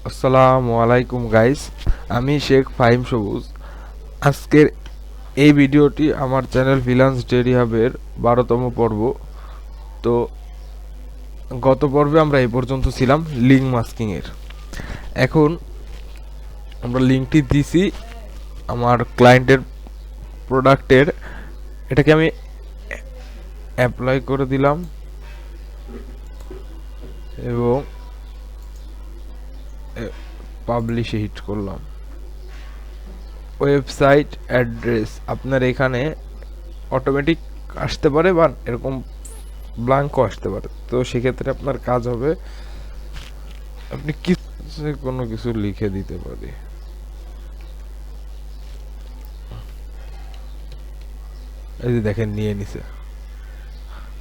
আসসালামু আলাইকুম গাইস, আমি শেখ ফাহিম সবুজ। আজকের এই ভিডিওটি আমার চ্যানেল ফ্রিল্যান্স ডেইলি হাবের 12তম পর্ব। তো গত পর্বে আমরা এই পর্যন্ত ছিলাম লিঙ্ক মাস্কিং এর। এখন আমরা লিঙ্কটি দিছি আমার ক্লায়েন্টের প্রোডাক্টের, এটাকে আমি অ্যাপ্লাই করে দিলাম এবং পাবলিশে হিট করলাম। ওয়েবসাইট অ্যাড্রেস আপনার এখানে অটোমেটিক আসতে পারে বা এরকম ব্ল্যাঙ্কও আসতে পারে। তো সেক্ষেত্রে আপনার কাজ হবে আপনি কোনো কিছু লিখে দিতে পারি। এই যে দেখেন নিয়ে নিছে।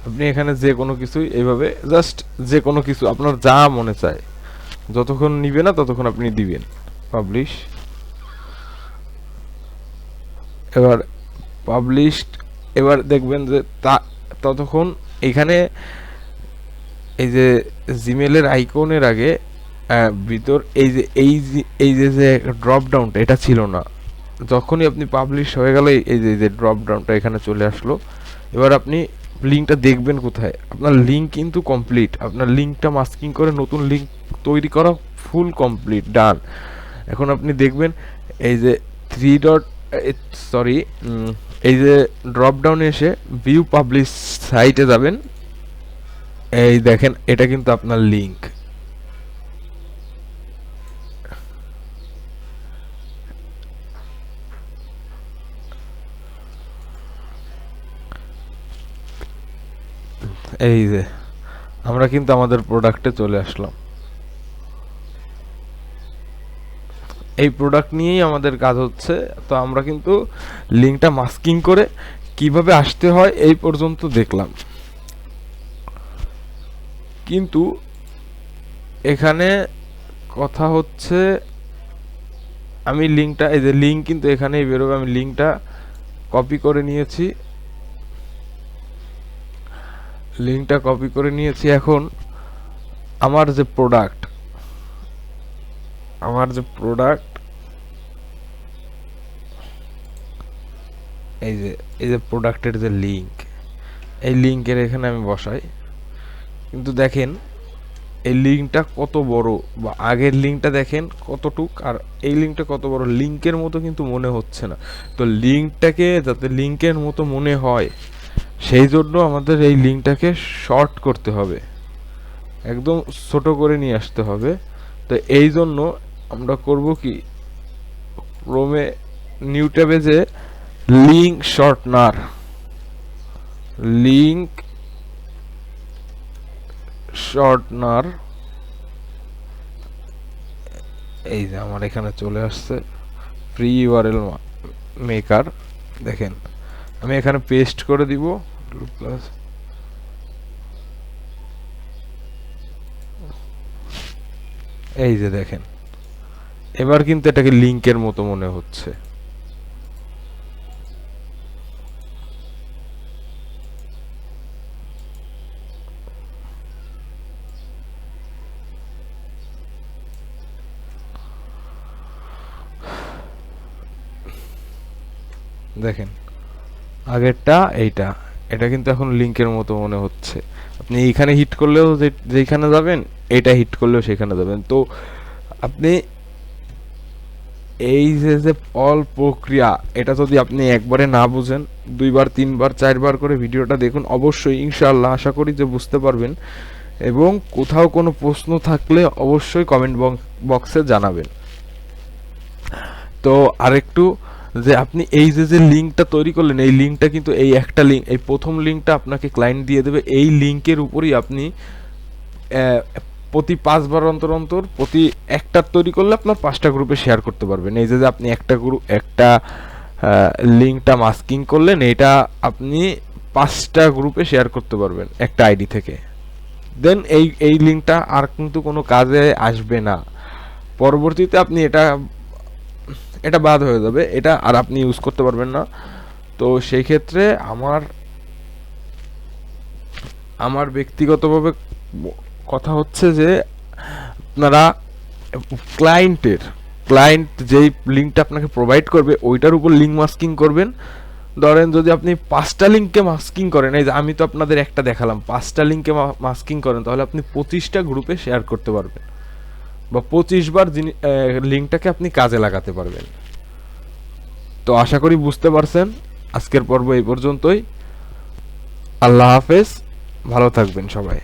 আপনি এখানে যে কোনো কিছুই এইভাবে জাস্ট যে কোনো কিছু আপনার যা মনে চায় যতক্ষণ নিবে না ততক্ষণ আপনি দিবেন। পাবলিশ। এবার পাবলিশড। এবার দেখবেন যে ততক্ষণ এখানে এই যে জিমেলের আইকনের আগে ভিতর এই যে ড্রপ ডাউনটা এটা ছিল না। যখনই আপনি পাবলিশ হয়ে গেল এই যে ড্রপ ডাউনটা এখানে চলে আসলো। এবার আপনি লিঙ্কটা দেখবেন কোথায়। আপনার লিঙ্ক কিন্তু কমপ্লিট, আপনার লিঙ্কটা মাস্কিং করে নতুন লিঙ্ক তৈরি করা ফুল কমপ্লিট ডান। এখন আপনি দেখবেন এই যে থ্রি ডট সরি এই যে ড্রপ ডাউনে এসে ভিউ পাবলিশ সাইটে যাবেন। এই দেখেন এটা কিন্তু আপনার লিঙ্ক। এই যে আমরা কিন্তু আমাদের প্রোডাক্টে চলে আসলাম। এই প্রোডাক্ট নিয়েই আমাদের কাজ হচ্ছে। তো আমরা কিন্তু লিঙ্কটা মাস্কিং করে কিভাবে আসতে হয় এই পর্যন্ত দেখলাম, কিন্তু এখানে কথা হচ্ছে আমি লিঙ্কটা এই যে লিঙ্ক কিন্তু এখানেই বেরোবে। আমি লিঙ্কটা কপি করে নিয়েছি, এখন আমার যে প্রোডাক্ট এই যে প্রোডাক্টের যে লিঙ্ক, এই লিঙ্কের এখানে আমি বসাই। কিন্তু দেখেন এই লিঙ্কটা কত বড়, বা আগের লিঙ্কটা দেখেন কতটুক আর এই লিঙ্কটা কত বড়, লিঙ্কের মতো কিন্তু মনে হচ্ছে না। তো লিঙ্কটাকে যাতে লিঙ্কের মতো মনে হয় সেই জন্য আমাদের এই লিঙ্কটাকে শর্ট করতে হবে, একদম ছোট করে নিয়ে আসতে হবে। তো এই জন্য আমরা করব কি, ক্রোমে নিউ ট্যাবে যে লিঙ্ক শর্টনার, লিঙ্ক শর্টনার এই যে আমার এখানে চলে আসছে ফ্রি ইউআরএল মেকার। দেখেন আমি এখানে পেস্ট করে দিব প্লাস এই যে দেখেন এবার কিন্তু এটাকে লিঙ্কের মতো মনে হচ্ছে। দেখেন আগেরটা এইটা, এটা কিন্তু এখন লিঙ্কের মতো মনে হচ্ছে। আপনি এইখানে হিট করলেও যেখানে যাবেন, এটা হিট করলেও সেখানে যাবেন। তো আপনি এই যে অল প্রক্রিয়া, এটা যদি আপনি একবারে না বুঝেন, দুইবার তিনবার চারবার করে ভিডিওটা দেখুন, অবশ্যই ইনশাআল্লাহ আশা করি যে বুঝতে পারবেন। এবং কোথাও কোনো প্রশ্ন থাকলে অবশ্যই কমেন্ট বক্সে জানাবেন। তো আরেকটু যে আপনি এই যে লিঙ্কটা তৈরি করলেন, এই লিঙ্কটা কিন্তু এই একটা লিঙ্ক, এই প্রথম লিঙ্কটা আপনাকে ক্লায়েন্ট দিয়ে দেবে। এই লিঙ্কের উপরই আপনি প্রতি 5 বার অন্তর অন্তর প্রতি একটা তৈরি করলে আপনার 5টা গ্রুপে শেয়ার করতে পারবেন। এই যে আপনি একটা লিঙ্কটা মাস্কিং করলেন, এটা আপনি 5টা গ্রুপে শেয়ার করতে পারবেন একটা আইডি থেকে। দেন এই লিঙ্কটা আর কিন্তু কোনো কাজে আসবে না। পরবর্তীতে আপনি এটা বাদ হয়ে যাবে, এটা আর আপনি ইউজ করতে পারবেন না। তো সেই ক্ষেত্রে আমার ব্যক্তিগতভাবে কথা হচ্ছে যে আপনারা ক্লায়েন্ট যেই লিঙ্কটা আপনাকে প্রোভাইড করবে ওইটার উপর লিঙ্ক মাস্কিং করবেন। ধরেন যদি আপনি 5টা লিঙ্কে মাস্কিং করেন, এই যে আমি তো আপনাদের একটা দেখালাম, 5টা লিঙ্কে মাস্কিং করেন, তাহলে আপনি 25টা গ্রুপে শেয়ার করতে পারবেন, বা 25 বার লিঙ্কটাকে আপনি কাজে লাগাতে পারবেন। তো আশা করি বুঝতে পারছেন। আজকের পর্ব এই পর্যন্তই। আল্লাহ হাফেজ, ভালো থাকবেন সবাই।